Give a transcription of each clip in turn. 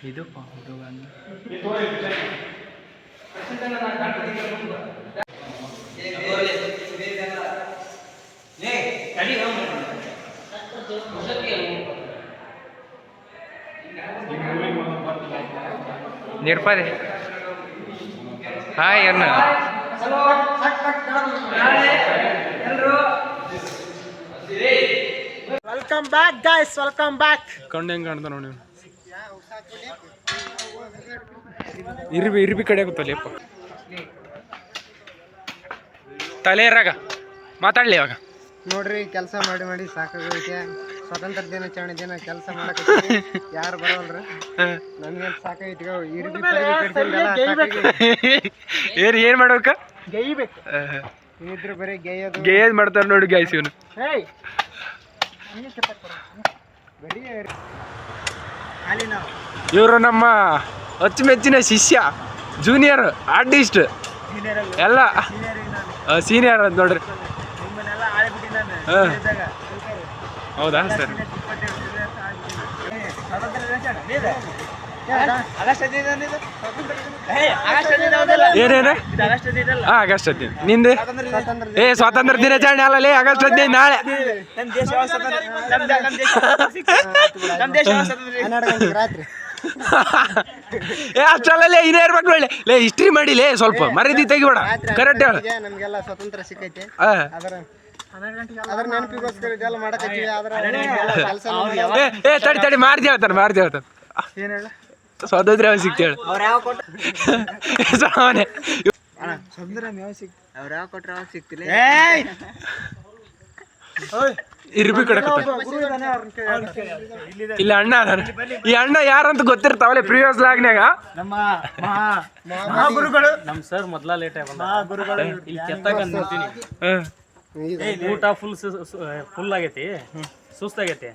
ಇದು ಹುಡುಗ ನಿರ್ಪದೆ ಹಾಯ್ ಅಣ್ಣ welcome back guys, welcome back. ಕಣ್ಣು ಹೆಂಗೆ ಕಾಣ್ತಾ ನೋಡಿ ಇರ್ಬಿ ಕಡೆ ಆಗುತ್ತಲ್ಲ ಅಪ್ಪ ತಲೆರಾಗ ಮಾತಾಡ್ಲಿ ಇವಾಗ ನೋಡ್ರಿ, ಕೆಲಸ ಮಾಡಿ ಮಾಡಿ ಸಾಕಾಗೈತೆ. ಸ್ವಾತಂತ್ರ್ಯ ದಿನಾಚರಣೆ ದಿನ ಕೆಲಸ ಮಾಡಕ್ಕೆ ಯಾರು ಬರೋಲ್ರಿ, ನಮ್ಗೆ ಸಾಕೈತಿ. ಏನ್ ಮಾಡ್ಬೇಕ ಗೈಬೇಕು ಇದ್ರ ಬರೀ ಗೈಯೋದು ಗೇಯ್ ಮಾಡ್ತಾರ ನೋಡಿ ಗಾಯ್ಸ್ ಇವನು. ಇವರು ನಮ್ಮ ಅಚ್ಚುಮೆಚ್ಚಿನ ಶಿಷ್ಯ, ಜೂನಿಯರ್ ಆರ್ಟಿಸ್ಟ್ ಎಲ್ಲ ಸೀನಿಯರ್ ಅಂತ ನೋಡ್ರಿ. ಹೌದಾ ಸರ್? ಏನೇನು? ಆಗಸ್ಟ್ 15 ನಿಂದೆ? ಸ್ವಾತಂತ್ರ್ಯ ದಿನಾಚರಣೆ ಅಲ್ಲಲೇ, ಆಗಸ್ಟ್ 15 ನಾಳೆ. ರಾತ್ರಿ ಅಷ್ಟಲ್ಲೇ ಇನ್ನೇ ಇರ್ಬೇಕು. ಒಳ್ಳೆ ಲೇ ಹಿಸ್ಟ್ರಿ ಮಾಡಿಲೇ, ಸ್ವಲ್ಪ ಮರ್ಯಾದೆ ತೆಗಿಬೇಡ. ಕರೆಕ್ಟ್ ಹೇಳ. ನಮ್ಗೆಲ್ಲ ಸ್ವಾತಂತ್ರ್ಯ ಸಿಕ್ಕೈತಿ. ಅದ್ರ ನೆನಪಿಗೋಸ್ಕರ ಇದೆಲ್ಲ ಮಾಡಕತ್ತೀವಿ. ತಡಿ ಮಾರ್ದಿ ಹೇಳ್ತಾನೆ. ಏನ್ ಹೇಳ? ಸ್ವಾತಂತ್ರ್ಯ ಸಿಕ್ತೇಳ ಅವ್ರು ಯಾವ ಕೊಟ್ರ ಅವಾಗ ಸಿಕ್ತಿಲ್ಲ. ಇರ್ಬಿ ಕಡೆ ಇಲ್ಲ ಅಣ್ಣ ಅದಾರ. ಈ ಅಣ್ಣ ಯಾರಂತ ಗೊತ್ತಿರ್ತಾವಲ್ಲ ಪ್ರಿವಿಯಸ್ ಲಾಗ್ನಾಗ. ನಮ್ಮ ಗುರುಗಳು. ನಮ್ ಸರ್ ಮೊದ್ಲ ಲೇಟ್ ಊಟ ಫುಲ್ ಆಗೈತಿ, ಸುಸ್ತಾಗೈತಿ.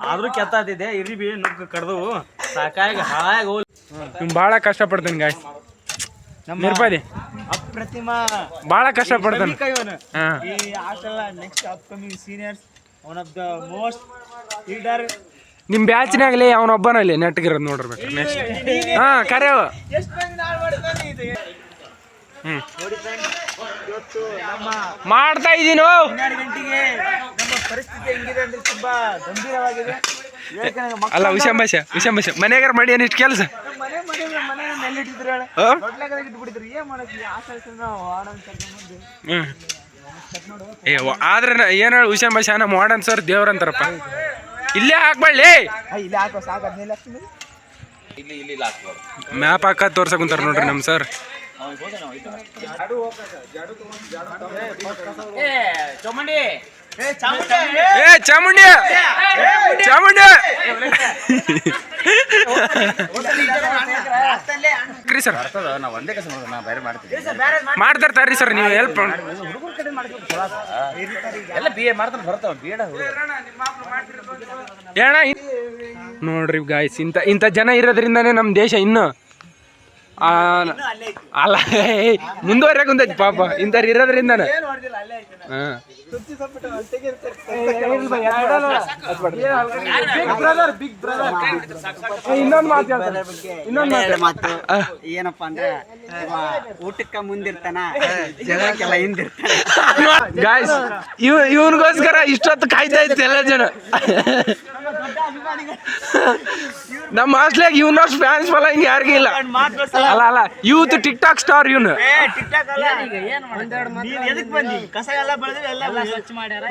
ಆದ್ರೂ ಕೆತ್ತಾತಿದೆ. ಇರಿಬಿ ನುಗ್ಗ ಕಡ್ದವು ಸಾಕಾಗಿ ಹಾಳಾಗಿ ಹೋಗ್ಲಿ. ಭಾಳ ಕಷ್ಟಪಡ್ತೀನಿ ಗಾಯ್ಸ್. ನಿರ್ಪದಿ ಅಪ್ರತಿಮ ಭಾಳ ಕಷ್ಟಪಡ್ತಾನೆ. ಈ hostel next upcoming seniors, one of the most leader. ನಿಮ್ ಬ್ಯಾಚ್ನಾಗಲಿ ಅವನೊಬ್ಬನಲ್ಲಿ ನೆಟ್ಗಿರೋದು ನೋಡಿರ್ಬೇಕು. ನೆಕ್ಸ್ಟ್ ಕರೆಯವ ಇವತ್ತು ನಮ್ಮ ಮಾಡ್ತಾ ಇದೀನೋ 12 ಗಂಟೆಗೆ ನಮ್ಮ ಪರಿಸ್ಥಿತಿ ಹೆಂಗಿದೆ ಅಂದ್ರೆ ತುಂಬಾ ಗಂಭೀರವಾಗಿದೆ. ಅಲ್ಲ ವಿಷಂಬಾಷ ಮನೆಗಾರ ಮಾಡಿ ಏನಿಷ್ಟು ಕೆಲಸ ಮನೆ ನೆಲ್ಲಿಟ್ಟಿದ್ರು ಇಟ್ಬಿಟ್ಟಿದ್ರು. ಏನ್ ಮಾಡಕ್ಕೆ ಆದ್ರೆ ಏನ ವಿಷಂಬಾಷ ನಮ್ಮ ವಾರ್ಡನ್ ಸರ್ ದೇವ್ರಂತಾರಪ್ಪ. ಇಲ್ಲೇ ಹಾಕ್ಬಳ್ಳಿ, ಇಲ್ಲಿ ಹಾಕೋ ಸಾಕು. 15 ಲಕ್ಷ ಮ್ಯಾಪ್ ಹಾಕ ತೋರ್ಸಕ್ ಕುಂತಾರ ನೋಡ್ರಿ ನಮ್ ಸರ್. ಚಾಮುಂಡಿ ಸರ್ ಮಾಡ್ತಾರ್ತಾರ್ರಿ ಸರ್. ನೀವು ಹೆಲ್ಪ್ ಏನ ನೋಡ್ರಿ ಗಾಯ್ಸ್, ಇಂಥ ಜನ ಇರೋದ್ರಿಂದಾನೇ ನಮ್ಮ ದೇಶ ಇನ್ನು ಅಲ್ಲ ಮುಂದುವರೆಯಾಗ ಕುಂತೈತಿ ಪಾಪ. ಇಂಥವ್ರು ಇರೋದ್ರಿಂದಾನೆ. ಏನಪ್ಪಾ ಅಂದ್ರೆ ಊಟಕ್ಕ ಮುಂದಿರ್ತಾನ, ಜಗಕ್ಕೆಲ್ಲ ಹಿಂದಿರ್ತಾನ. ಗಾಯ್ಸ್ ಇವನಿಗೋಸ್ಕರ ಇಷ್ಟೊತ್ತು ಕಾಯ್ತಾ ಇತ್ತು ಎಲ್ಲ ಜನ. ನಮ್ಮ ಹಾಸ್ಟ್ಲಾಗ ಇವನಷ್ಟು ಫ್ಯಾನ್ಸ್ ಫಾಲೋಯಿಂಗ್ ಯಾರಿಗೂ ಇಲ್ಲ. ಅಲ್ಲ ಯೂತ್ ಟಿಕ್ ಟಾಕ್ ಸ್ಟಾರ್ ಇವನು. ಕಸ ಎಲ್ಲ ಬೆಳೆದು ಎಲ್ಲ ಸ್ವಚ್ಛ ಮಾಡ್ಯಾರ.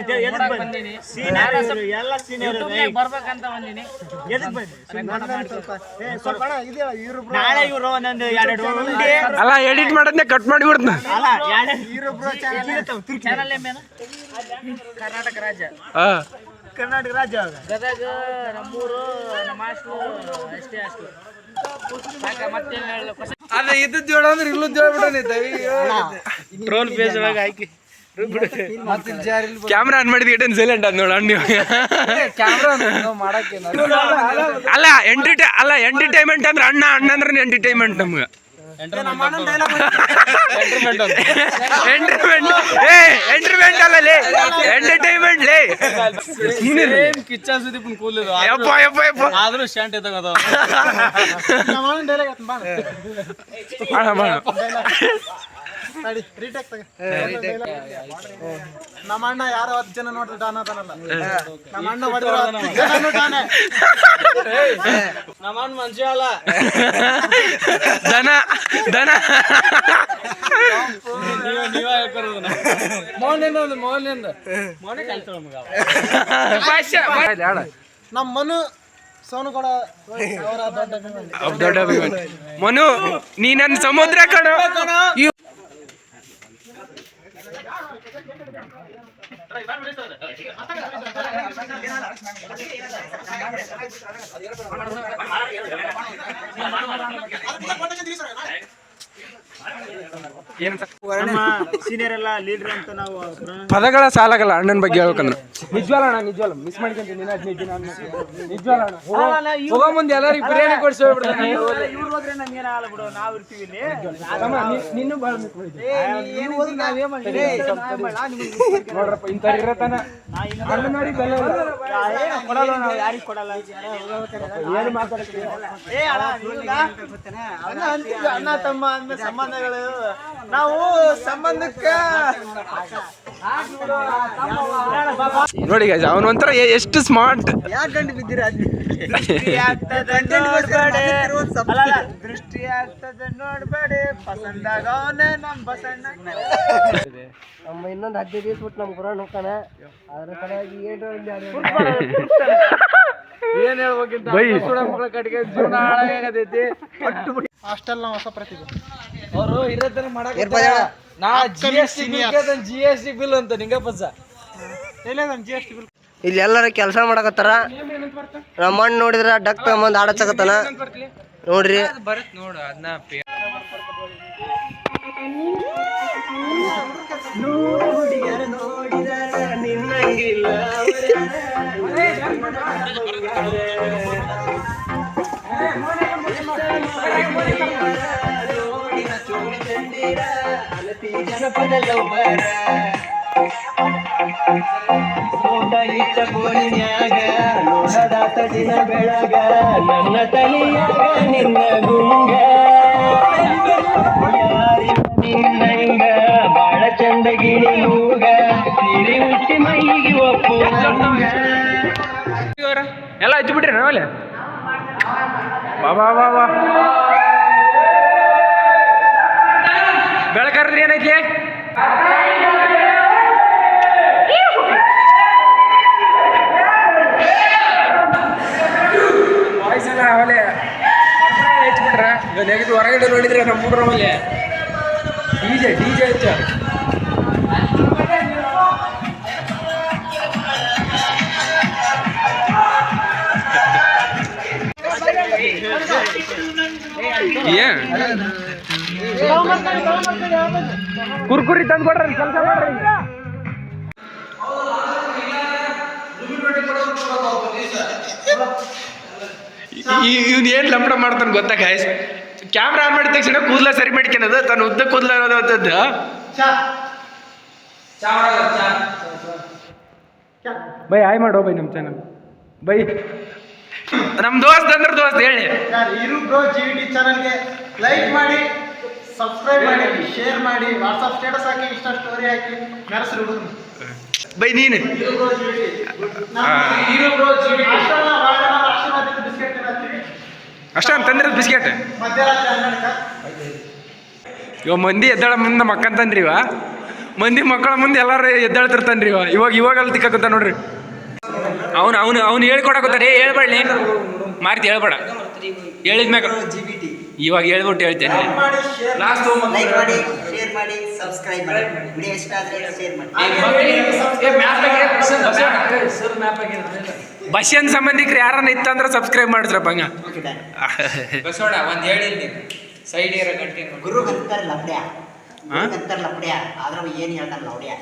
ನಾಳೆ ಇವರು ಒಂದೊಂದು 2 ಅಲ್ಲ ಎಡಿಟ್ ಮಾಡೋದನ್ನೇ ಕಟ್ ಮಾಡಿ ಬಿಡ್ತಾನ. ಕರ್ನಾಟಕ ರಾಜ್ಯ ಗದಗ ನಮ್ಮೂರು, ನಮ್ಮ ಹಾಸ್ಟೆಲ್ ಅಷ್ಟೇ ಹಾಸ್ಟೆಲ್. ಅದ ಇದ್ದದ್ದು ಹೇಳ ಅಂದ್ರೆ ಇಲ್ಲದ್ದು ಟ್ರೋಲ್ ಪೇಜ್ ಒಳಗೆ ಹಾಕಿ ಕ್ಯಾಮ್ರಾ ಆನ್ ಮಾಡಿದ ಇಟ್ಟು ಸೈಲೆಂಟ್ ಅದ್ ನೋಡ. ಅಲ್ಲ ಎಂಟರ್ಟೈನ್ಮೆಂಟ್ ಅಂದ್ರೆ ಅಣ್ಣ ಅಂದ್ರೆ ಎಂಟರ್ಟೈನ್ಮೆಂಟ್ ನಮ್ಗೆ. ಎಂಟರ್ಟೈನ್ಮೆಂಟ್ ಅಲ್ಲ ಲೇ, ಎಂಟರ್ಟೈನ್ಮೆಂಟ್ ಲೇ. ಕಿಚ್ಚ ಸುದೀಪ್ ಕೂಲಿದು ಯಪ್ಪ ಯಪ್ಪ ಯಪ್ಪ ಆದ್ರೂ ಶಾಂಟ್ ತಗೋದು ನಮ್ಮ ಅಣ್ಣ ಯಾರೋ 10 ಜನ ನೋಡಿದ್ರೆ ಡಾನ್ ಅದನಲ್ಲ ನಮ್ಮ ಅಣ್ಣ ಹೊಡೆದ್ರು 10 ಜನನು ಡಾನೆ ನಮ್ಮ ಅಣ್ಣ ಮನುಷ್ಯ ಅಲ್ಲ ದನ ದನ ನೀವ ಹೇಳ್ಕೊರೋದು ಮೌನ್ಯ ಕಲ್ತ ನಮಗ ನಮ್ಮ ಮನು ಸೋನುಗೌಡ ಅವರ ದೊಡ್ಡ ಅಭಿಮಾನಿ. ದೊಡ್ಡ ಅಭಿಮಾನಿ ಮನು ನೀ ನನ್ನ ಸಮುದ್ರ ಕಣ ನಮ್ಮ ಸೀನಿಯರ್ ಎಲ್ಲ ಲೀಡರ್ ಅಂತ ನಾವು ಪದಗಳ ಸಾಲಾಗಲ್ಲ ಅಣ್ಣನ ಬಗ್ಗೆ ಹೇಳ್ಬೇಕಂದ್ರೆ ನಿಜವಲ್ಲ ಅಣ್ಣ ನಿಜವಲ್ಲ ಮಿಸ್ ಮಾಡ್ಕೊಂತೀನಿ ನಿಜವಲ್ಲ ಅಣ್ಣ ಹೋಗೋ ಮುಂದೆ ಎಲ್ಲರಿಗೂ ಬಿರಿಯಾನಿ ಕೊಡ್ಸಿ ಹೋಗ್ಬಿಡ್ತಾನೆ ಇವ್ರು ಹೋದ್ರೆ ನಮ್ಗೆ ಏನಾಗಲ್ಲ ಬಿಡು ನಾವು ಇರ್ತೀವಿ ಇಲ್ಲಿ ನಿನ್ನೂ ಭಾಳ ಮಿಸ್ ಮಾಡಿದ್ದೆ ನೋಡ್ರಪ್ಪ ಇಂಥವ್ರು ಇರತ್ತಾನ ಅಣ್ಣ ನೋಡಿ ಬೆಲೆ ಕೊಡಲ್ಲ ನಾವು ಯಾರಿಗೂ ಕೊಡಲ್ಲ ಏನು ಮಾತಾಡ್ತೀವಿ ಅಣ್ಣ ತಮ್ಮ ಅಂದ್ಮೇಲೆ ಸಂಬಂಧಗಳು ನಾವು ಸಂಬಂಧಕ್ಕೆ ನೋಡಿ ಅವನು ಒಂಥರ ಎಷ್ಟು ಸ್ಮಾರ್ಟ್ ಯಾಕೆ ಗಂಡು ಬಿದ್ದೀರಾ ದೃಷ್ಟಿ ಆಗ್ತದೆ ನೋಡ್ಬೇಡಿ ಪಸಂದಾಗವನೆ ನಮ್ ಬಸಣ್ಣ ನಮ್ಮ ಇನ್ನೊಂದು 15 ದಿವಸ ಬಿಟ್ಟು ನಮ್ಮ ಗುರಾಣ್ ಹೋಗ್ತಾನೆ ಅದ್ರ ಸಲುವಾಗಿ ಏನ್ ಹೇಳ್ಬೇಕಿಂತ ಮಕ್ಕಳ ಕಡೆಗೆ ಜೀವನ ಹಾಳಾಗತೈತಿ ಹಾಸ್ಟೆಲ್ ನ ಹೊಸ ಪ್ರತಿಭೆ ಅವರು ಇರತ್ತನ ಮಾಡಕ ನಾ GST ಬಿಲ್ ಅಂತ ನಿಂಗಪ್ಪಸ GST ಬಿಲ್ ಇಲ್ಲಿ ಎಲ್ಲರೂ ಕೆಲಸ ಮಾಡಕತ್ತಾರ. ನಮ್ಮ ಅಣ್ಣ ನೋಡಿದ್ರ ಡಕ್ ತಗೊಂಬಂದ್ ಆಡಚಕತ್ತಾನ ನೋಡ್ರಿ. ಬರತ್ ನೋಡು ಅದನ್ನ ಬೆಳಗ ನನ್ನ ತಲಿಯಾಗ ನಿನ್ನ ಗುಂಗ ನಿನ್ನಂಗ ಬಾಳ ಚಂದ ಗಿಳಿ ಮೂಗ ಸೀರೆ ಉಟ್ಟಿ ಮೈಗೆ ಒಪ್ಪು ಎಲ್ಲ ಹಚ್ಚಿ ಬಿಟ್ರಿ ನಾವಲ್ಲ ಬಾ ಬಾ ಬಾ ಬಾ ಬೆಳಕರ್ರಿ ಏನೈತಿ ವಾಯ್ಸ್ ಎಲ್ಲ ಅವಲೇ ಹೆಚ್ಚಿಬಿಟ್ರ ಈಗ ನೆಗೆದು ಹೊರಗಡೆ ನೋಡಿದ್ರೆ ನಮ್ಮ ಮೂಡ್ರವಲ್ಲೇ ಡಿಜೆ ಹೆಚ್ಚ ಏನ್ ಕುರ್ಕುರಿ ತಂದು ಕೊಡ್ರಿ ಕೆಲಸ ಮಾಡ್ರಿ ಇವ್ನು ಏನ್ ಲಂಬಡ ಮಾಡ್ತಾನೆ ಗೊತ್ತಾ ಗಾಯ್ಸ್ ಕ್ಯಾಮ್ರಾ ಆನ್ ಮಾಡಿದ ತಕ್ಷಣ ಕೂದಲ ಸರಿ ಮಾಡ್ಕೊಳೋದು ತನ್ನ ಉದ್ದ ಕೂದಲ ಇರೋದು ಬೈ ಹಾಯ್ ಮಾಡೋ ಬೈ ನಮ್ಮ ಚಾನಲ್ ಬೈ ನಮ್ಮ ದೋಸ್ತ್ ಅಂದ್ರೆ ದೋಸ್ತ್ ಹೇಳಿ ಇರು ಬ್ರೋ GVT ಚಾನಲ್ಗೆ ಲೈಕ್ ಮಾಡಿ ಸಬ್ಸ್ಕ್ರೈಬ್ ಮಾಡಿ ಶೇರ್ ಮಾಡಿ ವಾಟ್ಸಪ್ ಸ್ಟೇಟಸ್ ಹಾಕಿ ಇನ್ಸ್ಟಾ ಸ್ಟೋರಿ ಹಾಕಿ ಮೆರೆಸ್ರಿ ಹುಡುಗರು ಬೈ ನೀನು ಅಷ್ಟ ಅಂತಂದ್ರೆ ಬಿಸ್ಕೆಟ್ ಮಧ್ಯರಾತ್ರಿ 12ಕ್ಕೆ ಇವಾಗ ಮಂದಿ ಎದ್ದಾಳ ಮುಂದೆ ಮಕ್ಕಂತನ್ರಿ ಇವ ಮಂದಿ ಮಕ್ಕಳ ಮುಂದೆ ಎಲ್ಲಾರು ಎದ್ದಾಳ್ತಿರ್ತಾನ್ರಿ ಇವಾಗ ಅಲ್ಲಿ ತಿಕ್ಕಂತ ನೋಡ್ರಿ ಅವ್ನು ಹೇಳ್ಕೊಡಕತ್ತಾರ ಹೇಳ್ಬೇಡಿ ಮಾರ್ತಿ ಹೇಳ್ಬೇಡ ಹೇಳಿದ್ಮ್ಯಾಗ ಇವಾಗ ಹೇಳ್ಬಿಟ್ಟು ಹೇಳ್ತೇನೆ ಲಾಸ್ಟ್ ಲೈಕ್ ಮಾಡಿ ಶೇರ್ ಮಾಡಿ ಸಬ್ಸ್ಕ್ರೈಬ್ ಮಾಡಿ ವಿಡಿಯೋ ಇಷ್ಟ ಆದ್ರೆ ಶೇರ್ ಮಾಡಿ. ಬಸ್ಸಿನ ಸಂಬಂಧಿಕರು ಯಾರನ್ನ ಇತ್ತಂದ್ರೆ ಸಬ್ಸ್ಕ್ರೈಬ್ ಮಾಡಿದ್ರಪ್ಪ ಹಂಗ ಬಸೋಡ ಒಂದ್ ಹೇಳಿ ಸೈಡ್ ಇರೋ ಗಂಟೆ ಗುರು ಅಂತಾರಲ್ಲ ಅಪ್ಡ್ಯಾ ಅಂತಾರಲ್ಲ ಅಪ್ಡ್ಯಾ ಆದ್ರೆ ಏನ್ ಹೇಳ್ತಾರಲ್ಲ ಅವ್ಡ್ಯಾ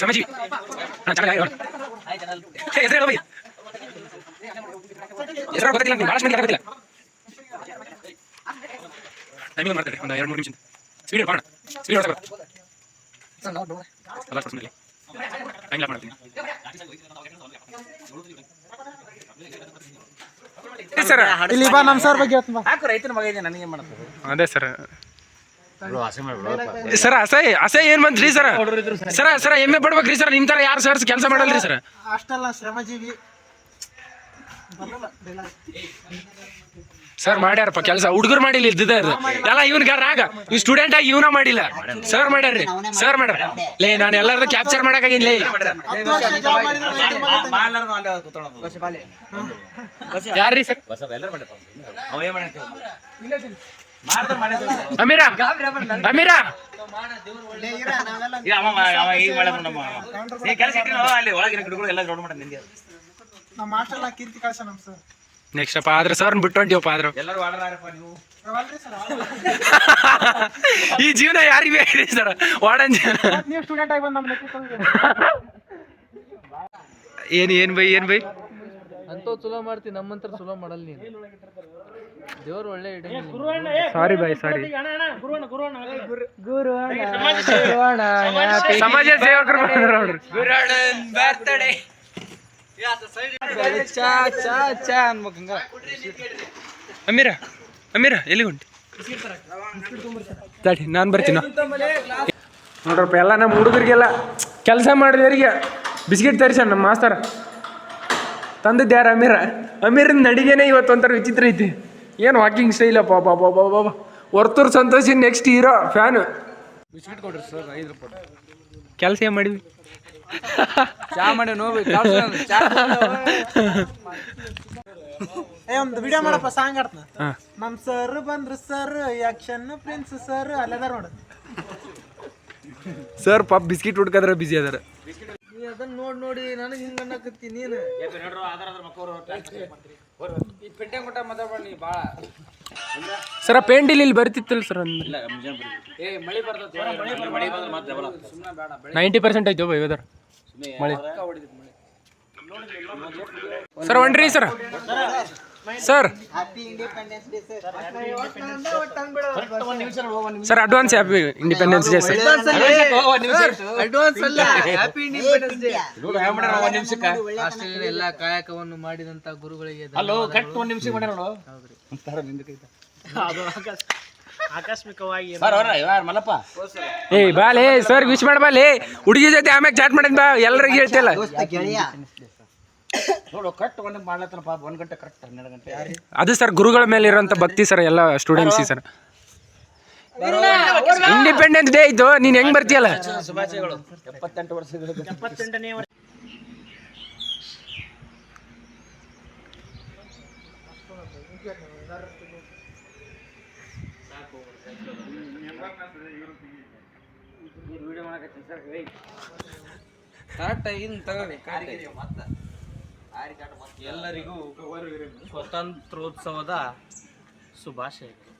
ಸಮಜಿ ಹೆಸರು ಗೊತ್ತಿಲ್ಲ ನಂಗೆ, ಭಾಳಷ್ಟು ಮಂದಿ ಗೊತ್ತಿಲ್ಲ. ಟೈಮಿಂಗ್ ಮಾಡ್ತಾರೆ ಒಂದು 2-3 ನಿಮಿಷ ಸ್ಪೀಡ್ ಮಾಡೋಣ. ಸ್ಪೀಡ್ ಹೊಡ್ಸೋಣ ಅಲ್ಲ ಮೇಲೆ ಟೈಮ್ ಲಾಕ್ ಮಾಡ್ತೀನಿ ಸರ್. ಇಲ್ಲಿ ಬಾ, ನಮ್ಮ ಸರ್ ಬಗ್ಗೆ ಹೇಳ್ತೀನಿ ಬಾ. ಹಾಕು ರೈತನ ಮಗ ಇದೆ ನನಗೆ ಮಾಡ್ತಾರೆ. ಅದೇ ಸರ್ ಸರ್ ಅಸಹ್ಯ ಏನ್ ಬಂದ್ರಿ ಸರ್? ಸರ ಎಮ್ಮೆ ಪಡ್ಬೇಕ್ರಿ ಸರ್, ನಿಮ್ ತರ ಯಾರು ಸರ್ಸ್ ಕೆಲಸ ಮಾಡಲ್ರಿ ಸರ್. ಅಷ್ಟಲ್ಲ ಶ್ರಮಜೀವಿ ಸರ್ ಮಾಡ್ಯಾರಪ್ಪ ಕೆಲಸ, ಹುಡುಗರು ಮಾಡಿಲ್ಲ ಇದ್ದಿದ್ದ ಎಲ್ಲ ಇವನ್ಗ ರಾಗ ಇವ್ ಸ್ಟೂಡೆಂಟ್ ಆಗಿ ಇವನ ಮಾಡಿಲ್ಲ, ಸರ್ ಮಾಡ್ಯಾರ್ರಿ. ಸರ್ ಮಾಡ್ಯಾರ ಲೇ, ನಾನು ಎಲ್ಲಾರ್ದು ಕ್ಯಾಪ್ಚರ್ ಮಾಡಕ್ಕಾಗಿಲ್ಲ ಲೇ. 10 ವರ್ಷ ಜಾಬ್ ಮಾಡಿದ್ರು ರೈತರ ಮಗ ಯಾರ್ರಿ ಸರ್? ಅಮೀರಾ ಅಮೀರಾ ನಮ್ಮ ಹಾಸ್ಟೆಲ್ ಕೀರ್ತಿ ಕಳ್ಸ ನಮ್ಮ ಸರ್. ನೆಕ್ಸ್ಟ್ ಅಪ್ಪ ಆದ್ರೆ ಸರ್ ಬಿಟ್ಟು ಹೊಂಟಿವಪ್ಪ ಆದ್ರು ಅವಲ್ರಿ ಸರ್, ಈ ಜೀವನ ಯಾರಿಗೆ ಬೇಕ್ರಿ ಸರ್? ವಾರ್ಡನ್ ನೀವು ಸ್ಟೂಡೆಂಟ್ ಆಗಿ ಬಂದು ನಮ್ಮ ಏನ್ ಬೈ ಅಂತವ್ ಚಲೋ ಮಾಡ್ತಿ, ನಮ್ಮಂತರ ಚಲೋ ಮಾಡಲ್ಲ ನೀನು. ದೇವ್ರು ಒಳ್ಳೆ ಸಾರಿ ಬಾಯ್ ಸಾರಿ. ಸಮಾಜ ಸೇವಕರು ನೋಡ್ರಿ. ಅಮೀರಾ ಎಲ್ಲಿ ಹೊಂಟಿ? ತಡಿ ನಾನು ಬರ್ತೀನಿ ನೋಡ್ರಪ್ಪ. ಎಲ್ಲ ನಮ್ಮ ಹುಡುಗರಿಗೆಲ್ಲ ಕೆಲಸ ಮಾಡಿದವರಿಗೆ ಬಿಸ್ಕಿಟ್ ತರಿಸ ನಮ್ಮ ಮಾಸ್ತರ ತಂದದ್ದು ಯಾರು? ಅಮೀರನ ನಡಿಗೆನೇ ಇವತ್ತು ಒಂಥರ ವಿಚಿತ್ರ ಐತಿ. ಏನು ವಾಕಿಂಗ್ ಸ್ಟೈಲಪ್ಪ ಬಾಬಾ. ವರ್ತೂರ್ ಸಂತೋಷಿ ನೆಕ್ಸ್ಟ್ ಹೀರೋ ಫ್ಯಾನು. ಬಿಸ್ಕಿಟ್ ಕೊಡ್ರಿ ಸರ್, 5 ರೂಪಾಯಿ. ಕೆಲಸ ಏನು ಮಾಡಿದ್ವಿ? ಚಾ ಮಾಡಿ ನೋವು ಒಂದು ವಿಡಿಯೋ ಮಾಡಪ್ಪ, ಸಾಂಗ್ ಆಡ್ತಾನ. ನಮ್ ಸರ್ ಬಂದ್ರು ಸರ್, ಆಕ್ಷನ್ ಪ್ರಿನ್ಸ್ ಸರ್ ಅಲ್ಲದಾರ ನೋಡು. ಸರ್ ಪಾಪ ಬಿಸ್ಕಿಟ್ ಹುಡ್ಕದ್ರ ಬಿಸಿ ಅದಾರ. ಅದನ್ನ ನೋಡಿ ನನಗೆ ಹಿಂಗ ಅನ್ನಕತ್ತಿ ನೀನು. ಸರ ಪೇಂಟ್ ಇಲ್ಲಿ ಬರ್ತಿತ್ತಲ್ಲ ಸರ್, 90% ಐತೆ ವೆದರ್ ಮಳೆ. ಸರ್ ಹೊಂಟ್ರಿ sir? Sir advance happy independence day sir. Advance ಅಲ್ಲ, ಹ್ಯಾಪಿ ಇಂಡಿಪೆಂಡೆನ್ಸ್ ಡೇ. ಆಸ್ಟ್ರೇಲಿಯಾ ಎಲ್ಲ ಕಾಯಕವನ್ನು ಮಾಡಿದಂತ ಗುರುಗಳಿಗೆ ಆಕಸ್ಮಿಕವಾಗಿ ಏ ಬಾಲೆ ಸರ್ ವಿಶ್ ಮಾಡಬಾಲೆ, ಹುಡುಗಿ ಜೊತೆ ಆಮ್ಯಾಗ ಚಾಟ್ ಮಾಡಿದ್ ಬಾ, ಎಲ್ಲರಿಗೂ ಹೇಳ್ತಿಲ್ಲ. ಅದು ಸರ್ ಗುರುಗಳ ಮೇಲೆ ಇರೋಂಥ ಭಕ್ತಿ ಸರ್ ಎಲ್ಲ ಸ್ಟೂಡೆಂಟ್ಸ್ ಸರ್. ಇಂಡಿಪೆಂಡೆನ್ಸ್ ಡೇ ಇತ್ತು, ನೀನ್ ಹೆಂಗ್ ಬರ್ತೀಯಲ್ಲ? ಶುಭಾಶಯಗಳು. 78 ವರ್ಷಗಳು. 78ನೇ ವರ್ಷ. ಎಲ್ಲರಿಗೂ ಸ್ವಾತಂತ್ರ್ಯೋತ್ಸವದ ಶುಭಾಶಯಗಳು.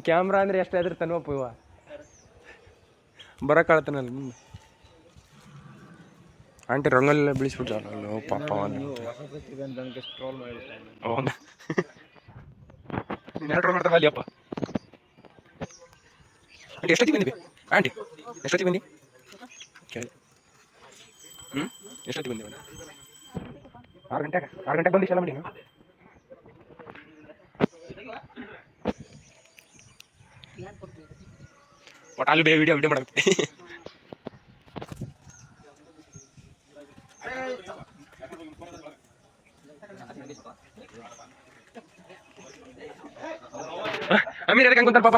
ಕ್ಯಾಮ್ರಾ ಅಂದ್ರೆ ಎಷ್ಟು ಹೆದರ್ತಾನಪ್ಪ ಇವ, ಬರಕಾಳ್ತಾನಲ್ಲ ಮುಂದೆ. ಆಂಟಿ ರಂಗೋಲಿ ಬಿಳಿಸ್ಬಿಟ್ರಲ್ಲ ಪಾಪ. ಮಾಡ್ತಾರಲ್ಲ ಅಪ್ಪ. ಆಂಟಿ ಎಷ್ಟೊತ್ತಿಗೆ ಬಂದಿವಿ? ಆಂಟಿ ಎಷ್ಟೊತ್ತಿಗೆ ಬಂದಿ? ಕೇಳಿ. ಎಷ್ಟೊತ್ತಿಗೆ ಬಂದಿವಿ? 6 ಗಂಟೆಗೆ ಬಂದು ಶಾಲೆ ಮಾಡಿ. ಒಟ್ಟು ಅಲ್ಲಿ ವಿಡಿಯೋ ಮಾಡಬೇಕು. ಅಮೀರ್ ಅದಕ್ಕೆ ಹಂಗೆ ಪಾಪ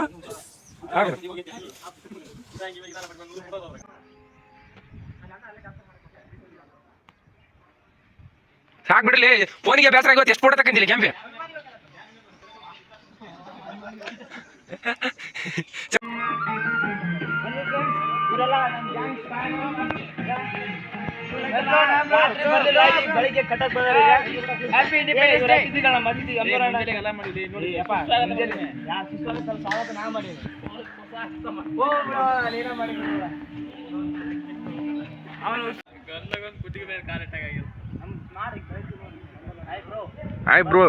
ಸಾಕ್ಬಿಡ್ಲಿ. ಫೋನಿಗೆ ಬೇಸರ ಆಗೋದು, ಎಷ್ಟು ಫೋಟೋ ತಕ್ಕಂತಿಲ್ಲ ಕ್ಯಾಂಪೆ. ಬೆಳಿಗ್ಗೆ ಕಟ್ಟಕ್ ಬಂದ್ರೆ ಹ್ಯಾಪಿ ಇಂಡಿಪೆಂಡೆನ್ಸ್ ಡೇ. ಮತ್ತಿ ಎಲ್ಲ ಮಾಡಿದ್ವಿ ನೋಡಿ ಅಪ್ಪ. ಸ್ವಾಗತ ನಾ ಮಾಡಿ ಹಾಯ್ ಬ್ರೋ.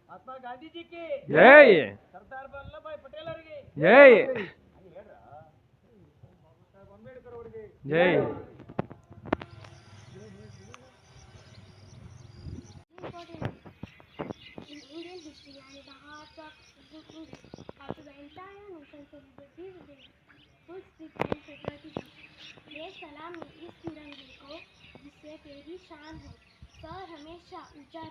महात्मा गांधी जी की ಜೈ सरदार वल्लभ भाई पटेल ಅವರಿಗೆ ಜೈ ಜೈ. In Indian history and the heart of English, after the entire nation celebrates this day, full spirit and patriotism. ये सलामी इस तिरंगे को जिससे तेरी शान है, सर हमेशा ऊंचा